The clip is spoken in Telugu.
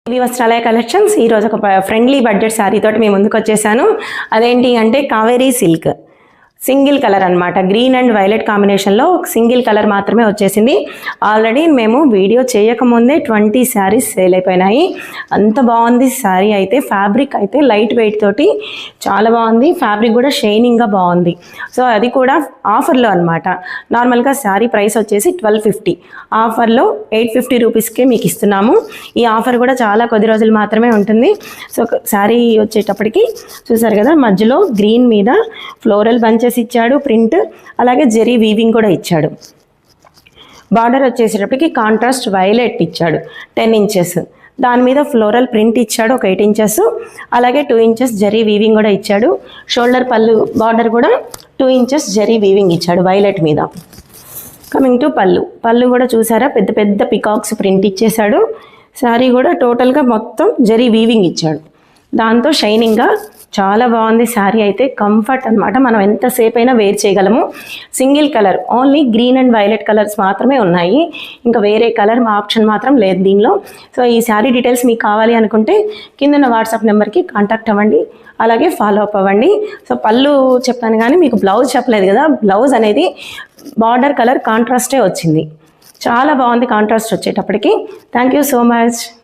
ఇది వస్త్రాలయ కలెక్షన్స్. ఈరోజు ఒక ఫ్రెండ్లీ బడ్జెట్ శారీ తోటి మేము ముందుకు వచ్చేసాను. అదేంటి అంటే కావేరీ సిల్క్ సింగిల్ కలర్ అనమాట. గ్రీన్ అండ్ వైలెట్ కాంబినేషన్లో సింగిల్ కలర్ మాత్రమే వచ్చేసింది. ఆల్రెడీ మేము వీడియో చేయకముందే 20 శారీస్ సేల్ అయిపోయినాయి. అంత బాగుంది శారీ అయితే. ఫ్యాబ్రిక్ అయితే లైట్ వెయిట్ తోటి చాలా బాగుంది. ఫ్యాబ్రిక్ కూడా షైనింగ్గా బాగుంది. సో అది కూడా ఆఫర్లో అనమాట. నార్మల్గా శారీ ప్రైస్ వచ్చేసి 1250, ఆఫర్లో 850 రూపీస్కే మీకు ఇస్తున్నాము. ఈ ఆఫర్ కూడా చాలా కొద్ది రోజులు మాత్రమే ఉంటుంది. సో శారీ వచ్చేటప్పటికి చూసారు కదా, మధ్యలో గ్రీన్ మీద ఫ్లోరల్ బంచెస్ ఇచ్చాడు, ప్రింట్, అలాగే జెరీ వీవింగ్ కూడా ఇచ్చాడు. బార్డర్ వచ్చేసేటప్పటికి కాంట్రాస్ట్ వైలెట్ ఇచ్చాడు 10 ఇంచెస్. దాని మీద ఫ్లోరల్ ప్రింట్ ఇచ్చాడు ఒక 8 ఇంచెస్, అలాగే 2 ఇంచెస్ జెరీ వీవింగ్ కూడా ఇచ్చాడు. షోల్డర్ పళ్ళు బార్డర్ కూడా 2 ఇంచెస్ జెరీ వీవింగ్ ఇచ్చాడు వైలెట్ మీద. కమింగ్ టు పళ్ళు కూడా చూసారా, పెద్ద పెద్ద పికాక్స్ ప్రింట్ ఇచ్చేసాడు. శారీ కూడా టోటల్గా మొత్తం జెరీ వీవింగ్ ఇచ్చాడు. దాంతో షైనింగ్గా చాలా బాగుంది శారీ అయితే. కంఫర్ట్ అనమాట, మనం ఎంతసేపు అయినా వేర్ చేయగలము. Single colour, only green and violet colours మాత్రమే ఉన్నాయి. ఇంకా వేరే కలర్ ఆప్షన్ మాత్రం లేదు దీనిలో. సో ఈ శారీ డీటెయిల్స్ మీకు కావాలి అనుకుంటే కింద వాట్సాప్ నెంబర్కి కాంటాక్ట్ అవ్వండి, అలాగే ఫాలో అప్ అవ్వండి. సో పళ్ళు చెప్పాను కానీ మీకు బ్లౌజ్ చెప్పలేదు కదా. బ్లౌజ్ అనేది బార్డర్ కలర్ కాంట్రాస్టే వచ్చింది. చాలా బాగుంది కాంట్రాస్ట్ వచ్చేటప్పటికి. Thank you so much.